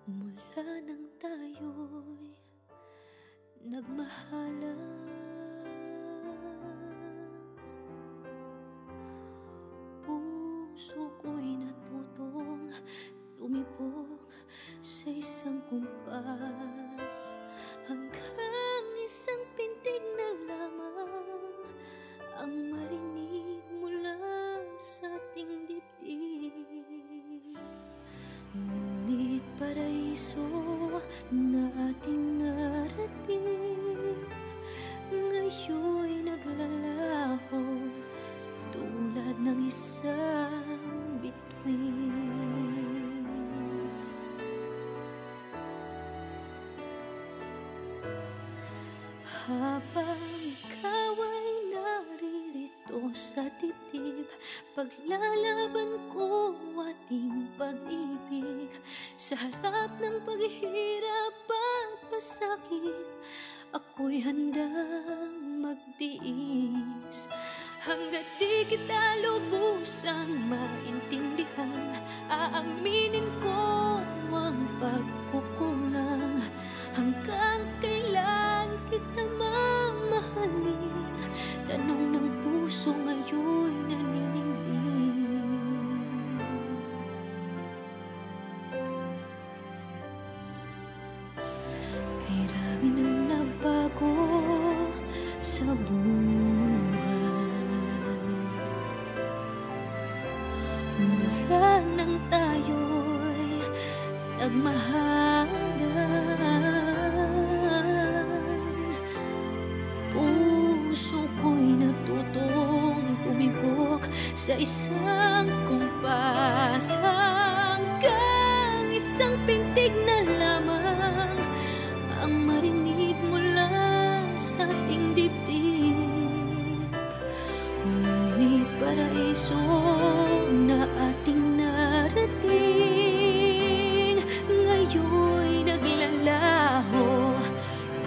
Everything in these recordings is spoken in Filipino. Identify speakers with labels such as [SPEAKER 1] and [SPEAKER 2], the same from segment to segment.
[SPEAKER 1] Mula nang tayo'y nagmahalan, puso ko'y natutong tumibok sa isang kumpas, hanggang isang pintig na lamang ang marinig mula sa ating dibdib. Ngunit paraiso na ating narating, ngayon'y naglalaho tulad ng isang bituin. Habang ikaw ay naririto sa dibdib, paglalaban ko ating pag-ibig. Sa harap ng paghihirap at pasakit, ako'y handang magtiis. Hanggat di kita lubusang maintindihan, aaminin ko ang pagkukulang. Hanggang kailan kita mamahalin? Tanong ng puso ngayon'y naninindig. Kay rami nang nabago sa buhay, mula nang tayo'y nagmahalan, puso ko'y natutong tumibok sa isang kumpas, hanggang isang pintig na lamang ang marinig mula sa ating dibdib. Ngunit paraiso na ating narating, ngayon'y naglalaho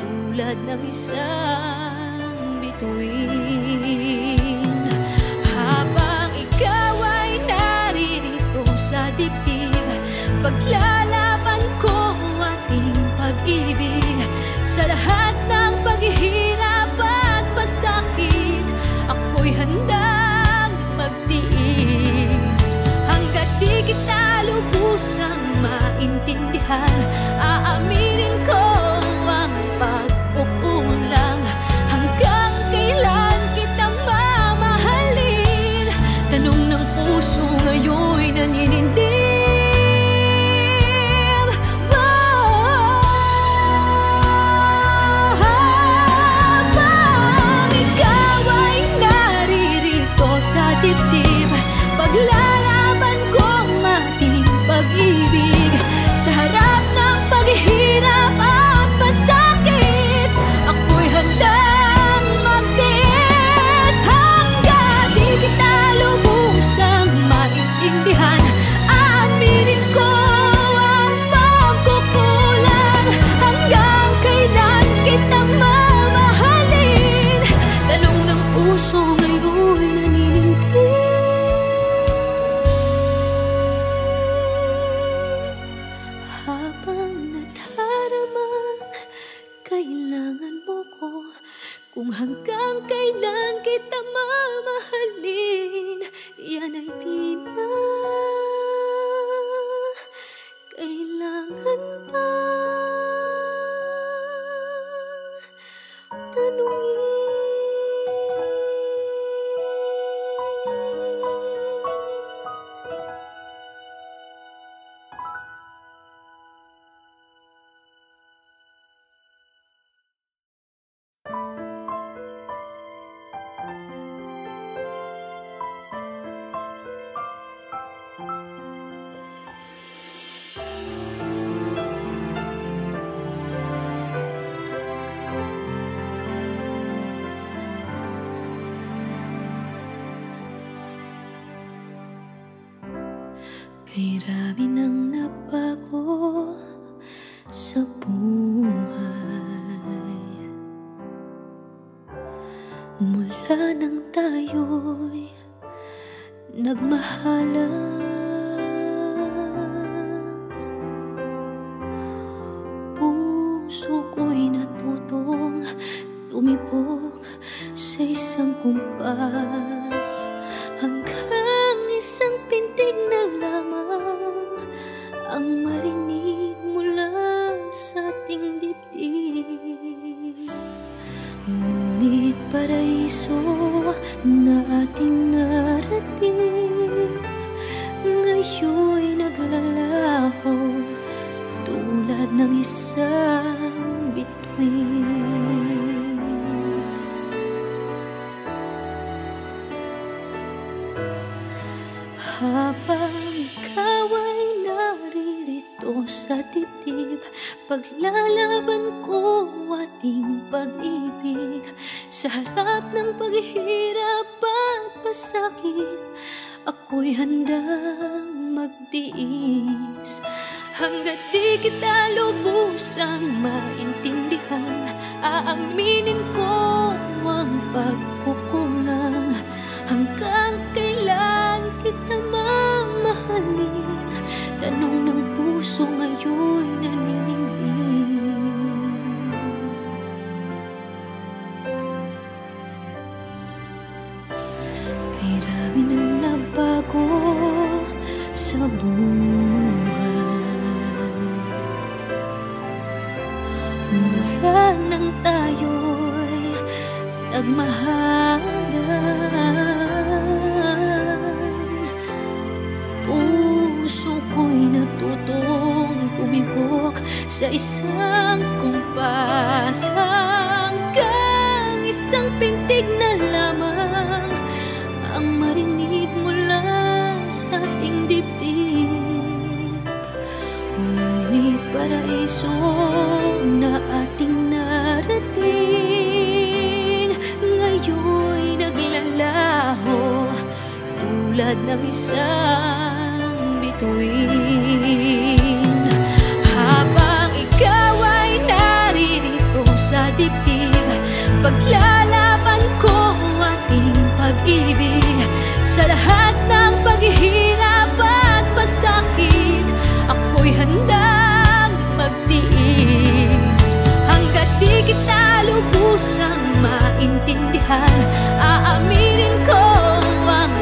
[SPEAKER 1] tulad ng isang bituin. Habang ikaw ay naririto sa dibdib, paglalaban ko ating pag-ibig. Sa lahat ng paghihirap at pasakit, ako'y handang magtiis. Hanggat di kita lubusang maintindihan, aaminin ko ang pagkukulang. Hanggang kailan kita mamahalin? Tanong ng puso ngayon'y naninindig. Habang ikaw ay naririto sa dibdib, paglalaban ko ating pag-ibig. Sa harap ng paghihirap at pasakit, ako'y handang magtiis. Hanggang di kita lubusang maintindihan, aaminin ko ang pagkukulang. Hanggang kailan kita mamahalin? Tanong ng puso ngayon'y naninindig. Habang nadaramang kailangan mo ko, kung hanggang kailan kita mamahalin, yan ay di na kailangan pa tanungin. Kay rami nang nabago sa buhay, mula nang tayo'y nagmahalan, kumpas, hanggang isang pintig na lamang ang marinig mula sa ating dibdib. Ngunit paraiso na ating narating, ngayon'y naglalaho tulad ng isang bituin. Habang ikaw ay naririto sa dibdib, paglalaban ko ating pag-ibig. Sa harap ng paghihirap at pasakit, ako'y handang magtiis. Hanggat di kita lubusang maintindihan, aaminin ko ang pagkukulang. Hanggang kailan kita mamahalin? Tanong ng puso ngayon'y naninindig. Kay rami nang nabago sa buhay, mula nang tayo'y nagmahalan, puso ko'y natutong tumibok sa isang kumpas, hanggang isang pintig na lamang ang marinig mula sa ating dibdib. Ngunit paraiso na ating narating, ngayon'y naglalaho tulad ng isang bituin. Habang ikaw ay naririto sa dibdib, paglalaban ko ating pag-ibig. Sa lahat ng paghihirap at pasakit, ako'y handang magtiis. Hanggat di kita lubusang maintindihan, aaminin ko ang